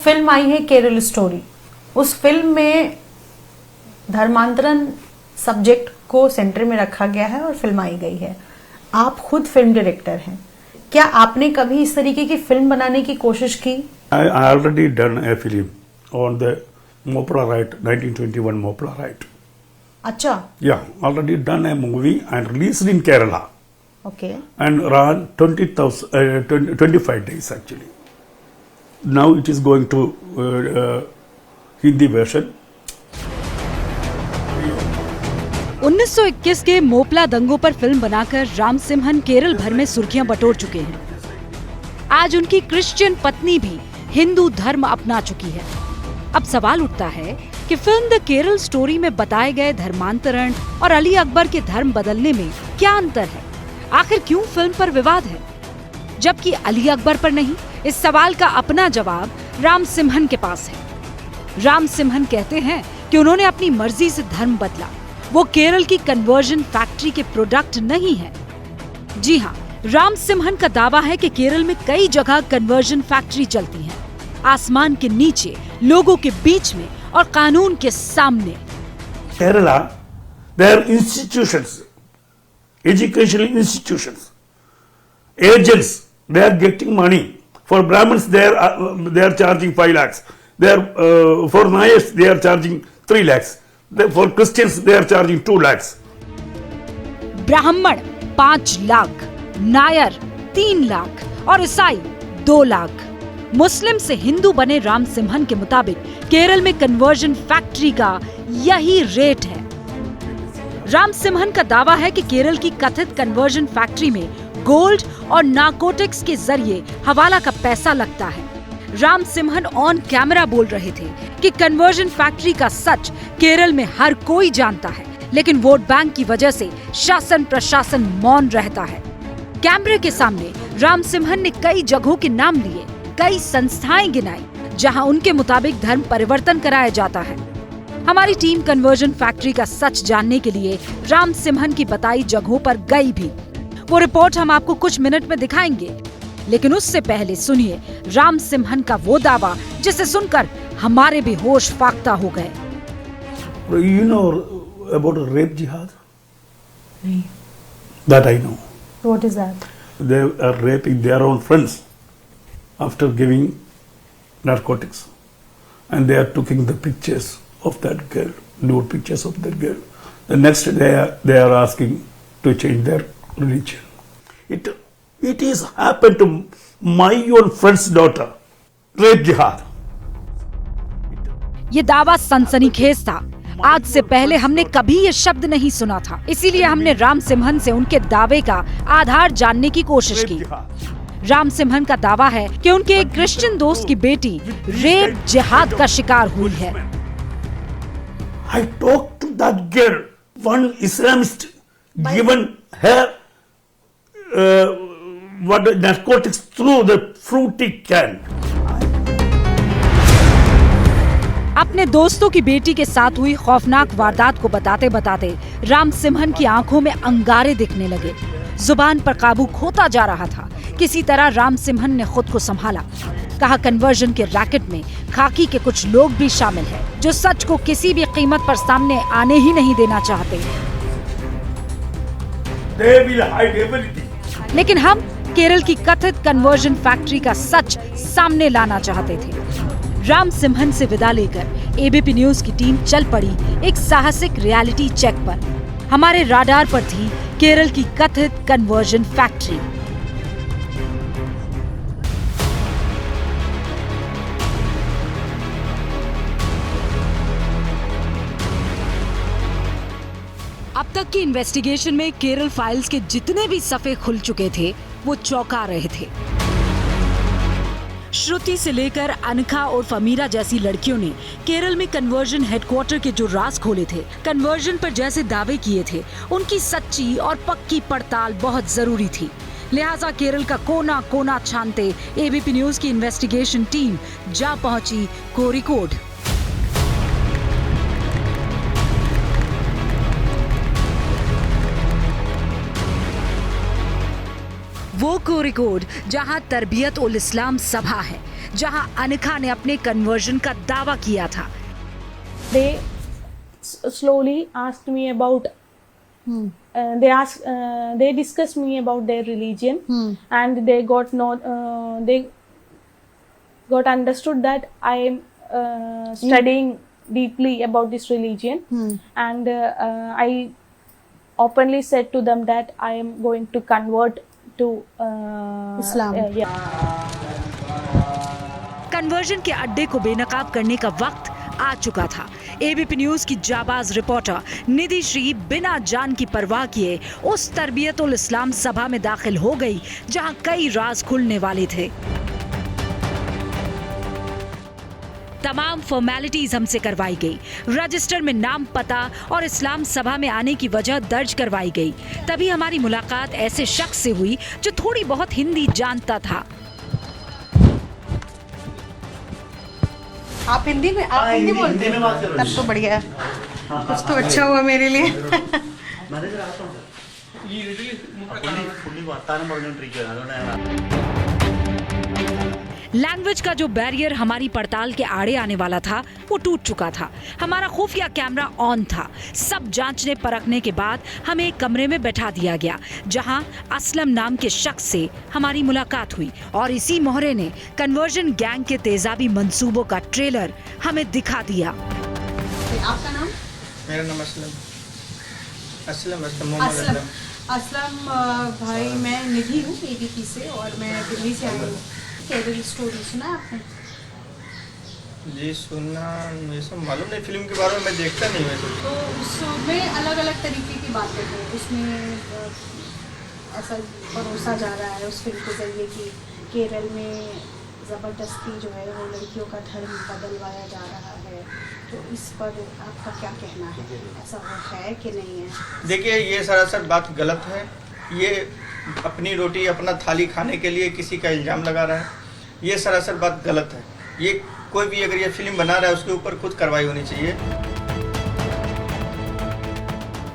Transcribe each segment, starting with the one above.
Film आई है Kerala story. उस film में धर्मांतरण सब्जेक्ट को सेंटर में रखा गया है और फिल्माई गई है। आप खुद फिल्म डायरेक्टर हैं, क्या आपने कभी इस तरीके की फिल्म बनाने की कोशिश की? I already done a film on the Mopla riot, 1921 Mopla riot. अच्छा, Yeah, already done a movie and released in Kerala okay. and ran 25 days actually. Now it is going to Hindi version. 1921 के मोपला दंगों पर film बनाकर राम सिम्हन केरल भर में सुर्खियां बटोर चुके हैं। आज उनकी क्रिश्चियन पत्नी भी हिंदू धर्म अपना चुकी है। अब सवाल उठता है कि फिल्म द केरल स्टोरी में बताए गए धर्मांतरण और अली अकबर के धर्म बदलने में क्या अंतर है? आखिर क्यों फिल्म पर विवाद है, जबकि अली अकबर पर नहीं? इस सवाल का अपना जवाब राम सिम्हन के पास है। राम सिम्हन कहते हैं कि उन्होंने अपनी मर्जी से धर्म बदला, वो केरल की कन्वर्जन फैक्ट्री के प्रोडक्ट नहीं है। जी हाँ, राम सिम्हन का दावा है कि केरल में कई जगह कन्वर्जन फैक्ट्री चलती हैं, आसमान के नीचे, लोगों के बीच में और कानून के सामने। Kerala, there are institutions, educational institutions, agents, they are getting money. For Brahmins, they are charging 5 lakhs. For Nayars, they are charging 3 lakhs. For Christians, they are charging 2 lakhs. ब्राह्मण 5 लाख, नायर 3 लाख और ईसाई 2 लाख। मुस्लिम से हिंदू बने राम सिम्हन के मुताबिक केरल में कन्वर्जन फैक्ट्री का यही रेट है। राम सिम्हन का दावा है कि केरल की कथित कन्वर्जन फैक्ट्री में गोल्ड और नारकोटिक्स के जरिए हवाला का पैसा लगता है। राम सिम्हन ऑन कैमरा बोल रहे थे कि कन्वर्जन फैक्ट्री का सच केरल में हर कोई जानता है, लेकिन वोट बैंक की वजह से शासन प्रशासन मौन रहता है। कैमरे के सामने राम सिम्हन ने कई जगहों के नाम लिए, कई संस्थाएं गिनाई जहां उनके मुताबिक धर्म परिवर्तन कराया जाता है। हमारी टीम कन्वर्जन फैक्ट्री का सच जानने के लिए राम सिम्हन की बताई जगहों पर गई भी। वो रिपोर्ट हम आपको कुछ मिनट में दिखाएंगे, लेकिन उससे पहले सुनिए राम सिम्हन का वो दावा जिसे सुनकर हमारे भी होश फाख्ता हो गए। You know about rape jihad? नहीं। That I know. What is that? They are raping their own friends after giving narcotics, and they are taking the pictures of that girl, nude pictures of that girl. The next day they are asking to change their religion. It is happened to my own friend's daughter. Rape jihad. ये दावा सनसनीखेज था। आज से पहले हमने कभी ये शब्द नहीं सुना था, इसीलिए हमने राम सिम्हन से उनके दावे का आधार जानने की कोशिश की। राम सिम्हन का दावा है कि उनके एक क्रिश्चियन दोस्त की बेटी रेप जिहाद का शिकार हुई है। I talked to that girl. One Islamist given her narcotics through the fruity can. अपने दोस्तों की बेटी के साथ हुई खौफनाक वारदात को बताते बताते राम सिम्हन की आंखों में अंगारे दिखने लगे। जुबान पर काबू खोता जा रहा था। किसी तरह राम सिम्हन ने खुद को संभाला। कहा कन्वर्जन के रैकेट में खाकी के कुछ लोग भी शामिल हैं, जो सच को किसी भी कीमत पर सामने आने ही नहीं देना चाहते। They will hide everything. लेकिन हम केरल की कथित कन्वर्जन फैक्ट्री का सच सामने लाना चाहते थे। राम सिम्हन से विदा लेकर एबीपी न्यूज की टीम चल पड़ी एक साहसिक रियलिटी चेक पर। हमारे राडार पर थी केरल की कथित कन्वर्जन फैक्ट्री। अब तक की इन्वेस्टिगेशन में केरल फाइल्स के जितने भी सफे खुल चुके थे, वो चौंका रहे थे। श्रुति से लेकर अनखा और फमीरा जैसी लड़कियों ने केरल में कन्वर्जन हेडक्वार्टर के जो राज खोले थे, कन्वर्जन पर जैसे दावे किए थे, उनकी सच्ची और पक्की पड़ताल बहुत जरूरी थी। लिहाजा केरल का कोना कोना छानते एबीपी न्यूज की इन्वेस्टिगेशन टीम जा पहुंची कोरिकोड। वो कोरिकोड जहां तरबियत उल इस्लाम सभा है, जहां अनखा ने अपने कन्वर्जन का दावा किया था। They slowly asked me about. They discussed me about their religion, and they got understood that I am studying deeply about this religion, and I openly said to them that I am going to convert to Islam. Conversion के अड्डे को बेनकाब करने का वक्त आ चुका था। ABP news की जाबाज रिपोर्टर निधि श्री बिना जान की परवाह किए उस तरबियतुल इस्लाम सभा में दाखिल हो गई जहां कई राज खुलने वाले थे। तमाम फॉर्मेलिटीज हमसे करवाई गई, रजिस्टर में नाम, पता और इस्लाम सभा में आने की वजह दर्ज करवाई गई। तभी हमारी मुलाकात ऐसे शख्स से हुई जो थोड़ी बहुत हिंदी जानता था। आप हिंदी में बोलते हैं? तब तो बढ़िया है, कुछ तो अच्छा हुआ मेरे लिए। लैंग्वेज का जो बैरियर हमारी पड़ताल के आड़े आने वाला था वो टूट चुका था। हमारा खुफिया कैमरा ऑन था। सब जांचने परखने के बाद हमें एक कमरे में बैठा दिया गया जहां असलम नाम के शख्स से हमारी मुलाकात हुई और इसी मोहरे ने कन्वर्जन गैंग के तेजाबी मंसूबों का ट्रेलर हमें दिखा दिया। आपका नाम? मेरा नाम असलम। असलम भाई, मैं निधि हूँ एबीपी से और मैं दिल्ली से आई हूँ। केरल स्टोरी सुना है आपने? जी सुना, मुझे सब मालूम नहीं, फिल्म के बारे में मैं देखता नहीं वैसे। तो उसमें अलग अलग तरीके की बातें हैं। उसमें ऐसा परोसा जा रहा है उस फिल्म के जरिए कि केरल में ज़बरदस्ती जो है वो लड़कियों का धर्म बदलवाया जा रहा है। तो इस पर आपका क्या कहना है? ऐसा वो है कि नहीं है? देखिए, ये सरासर बात गलत है। ये अपनी रोटी अपना थाली खाने के लिए किसी का इल्ज़ाम लगा रहा है। ये सरासर बात गलत है। ये कोई भी अगर ये फिल्म बना रहा है उसके ऊपर खुद कार्रवाई होनी चाहिए।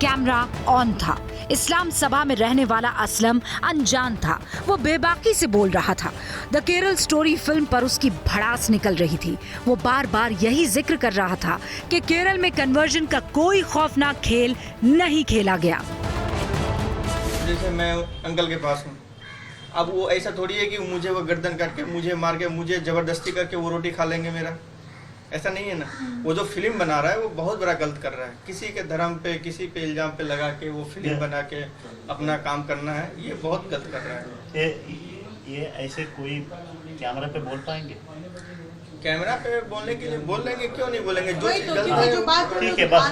कैमरा ऑन था। इस्लाम सभा में रहने वाला असलम अनजान था। वो बेबाकी से बोल रहा था। द केरल स्टोरी फिल्म पर उसकी भड़ास निकल रही थी। वो बार बार यही जिक्र कर रहा था कि केरल में कन्वर्जन का कोई खौफनाक खेल नहीं खेला गया। जैसे मैं अंकल के पास हूँ, अब वो ऐसा थोड़ी है कि मुझे वो गर्दन करके, मुझे मार के, मुझे ज़बरदस्ती करके वो रोटी खा लेंगे मेरा। ऐसा नहीं है ना। वो जो फिल्म बना रहा है वो बहुत बड़ा गलत कर रहा है। किसी के धर्म पे, किसी पे इल्ज़ाम पे लगा के वो फिल्म बना के अपना काम करना है, ये बहुत गलत कर रहा है। ये ऐसे कोई कैमरा पे बोल पाएंगे? कैमरा पे बोलने के लिए बोल लेंगे, क्यों नहीं बोलेंगे? जो चीज़ गलत जो है, बात ठीक है, बस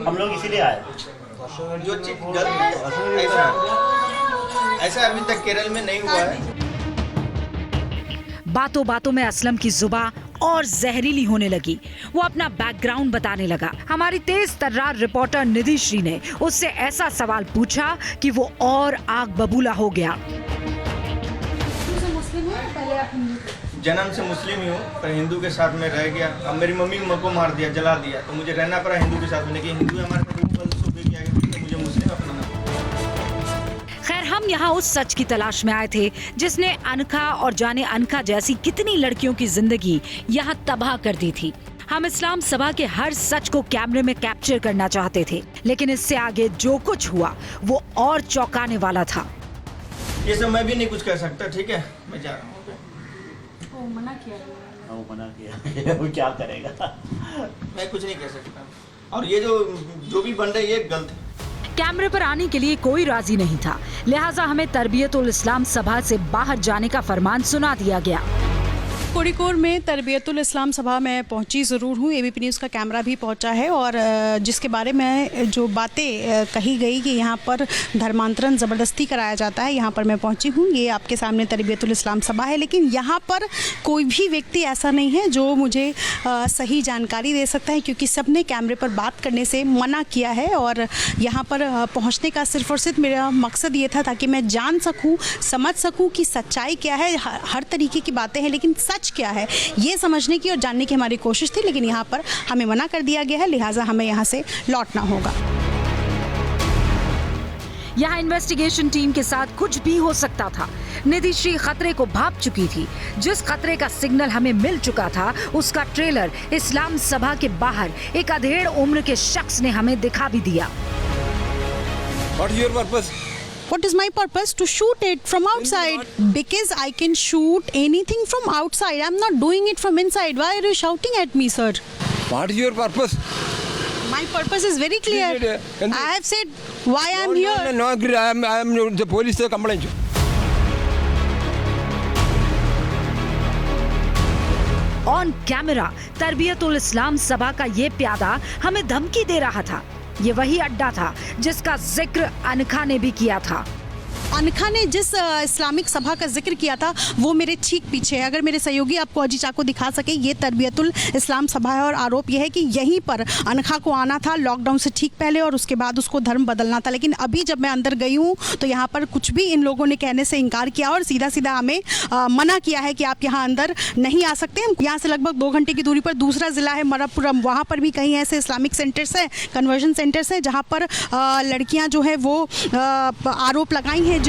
हम लोग इसीलिए आए। जो चीज़ गलत ऐसा अभी तक केरल में नहीं हुआ है। बातों बातों में असलम की जुबान और जहरीली होने लगी। वो अपना बैकग्राउंड बताने लगा। हमारी तेज तर्रार रिपोर्टर निधि श्री ने उससे ऐसा सवाल पूछा कि वो और आग बबूला हो गया। जन्म से मुस्लिम ही हूँ, पर हिंदू के साथ में रह गया। अब मेरी मम्मी को मार दिया, जला दिया, तो मुझे रहना पड़ा हिंदू के साथ में। लेकिन हिंदू हमारे साथ किया गया, तो मुझे मुस्लिम अपनाना। खैर, हम यहाँ उस सच की तलाश में आए थे जिसने अनखा और जाने अनखा जैसी कितनी लड़कियों की जिंदगी यहाँ तबाह कर दी थी। हम इस्लाम सभा के हर सच को कैमरे में कैप्चर करना चाहते थे, लेकिन इससे आगे जो कुछ हुआ वो और चौंकाने वाला था। ये सब मैं भी नहीं कुछ कर सकता, ठीक है? मैं जा रहा हूँ। वो मना किया। वो मना किया। वो क्या करेगा? मैं कुछ नहीं कह सकता। और ये जो भी बन रहा है ये गलत है। कैमरे पर आने के लिए कोई राजी नहीं था, लिहाजा हमें तरबियतुल इस्लाम सभा से बाहर जाने का फरमान सुना दिया गया। कोड़िकोड में तरबियतुल इस्लाम सभा में पहुंची ज़रूर हूँ। एबीपी न्यूज़ का कैमरा भी पहुंचा है और जिसके बारे में जो बातें कही गई कि यहाँ पर धर्मांतरण ज़बरदस्ती कराया जाता है, यहाँ पर मैं पहुंची हूँ। ये आपके सामने तरबियतुल इस्लाम सभा है, लेकिन यहाँ पर कोई भी व्यक्ति ऐसा नहीं है जो मुझे सही जानकारी दे सकता है, क्योंकि सब ने कैमरे पर बात करने से मना किया है। और यहाँ पर पहुँचने का सिर्फ और सिर्फ मेरा मकसद ये था ताकि मैं जान सकूँ, समझ सकूँ कि सच्चाई क्या है। हर तरीके की बातें हैं, लेकिन सच क्या है ये समझने की और जानने की हमारी कोशिश थी, लेकिन यहाँ पर हमें मना कर दिया गया है, लिहाजा हमें यहाँ से लौटना होगा। यहाँ इन्वेस्टिगेशन टीम के साथ कुछ भी हो सकता था। निधि श्री खतरे को भांप चुकी थी। जिस खतरे का सिग्नल हमें मिल चुका था, उसका ट्रेलर इस्लाम सभा के बाहर एक अधेड़ उम्र के शख्स ने हमें दिखा भी दिया। What is your purpose? What is my purpose? To shoot it from outside. Because I can shoot anything from outside. I'm not doing it from inside. Why are you shouting at me, sir? What is your purpose? My purpose is very clear. I have said why I'm here. No, I am the police complaint. On camera Tarbiyatul Islam Sabha का ये प्यादा हमें धमकी दे रहा था। ये वही अड्डा था जिसका जिक्र अनखा ने भी किया था। अनखा ने जिस इस्लामिक सभा का जिक्र किया था वो मेरे ठीक पीछे है। अगर मेरे सहयोगी आपको अजी चाको दिखा सके, ये तरबियतुल इस्लाम सभा है और आरोप यह है कि यहीं पर अनखा को आना था लॉकडाउन से ठीक पहले और उसके बाद उसको धर्म बदलना था। लेकिन अभी जब मैं अंदर गई हूँ तो यहाँ पर कुछ भी इन लोगों ने कहने से इनकार किया और सीधा सीधा हमें मना किया है कि आप यहाँ अंदर नहीं आ सकते। यहाँ से लगभग 2 घंटे की दूरी पर दूसरा जिला है मरपुरम, वहाँ पर भी कहीं ऐसे इस्लामिक सेंटर्स है, कन्वर्जन सेंटर्स है, जहाँ पर लड़कियाँ जो है वो आरोप लगाई हैं।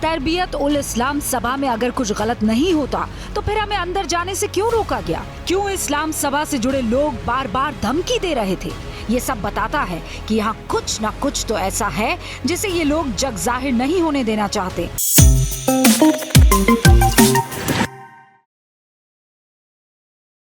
तरबियत उल इस्लाम सभा में अगर कुछ गलत नहीं होता तो फिर हमें अंदर जाने से क्यों रोका गया? क्यों इस्लाम सभा से जुड़े लोग बार बार धमकी दे रहे थे? ये सब बताता है कि यहाँ कुछ ना कुछ तो ऐसा है जिसे ये लोग जग जाहिर नहीं होने देना चाहते।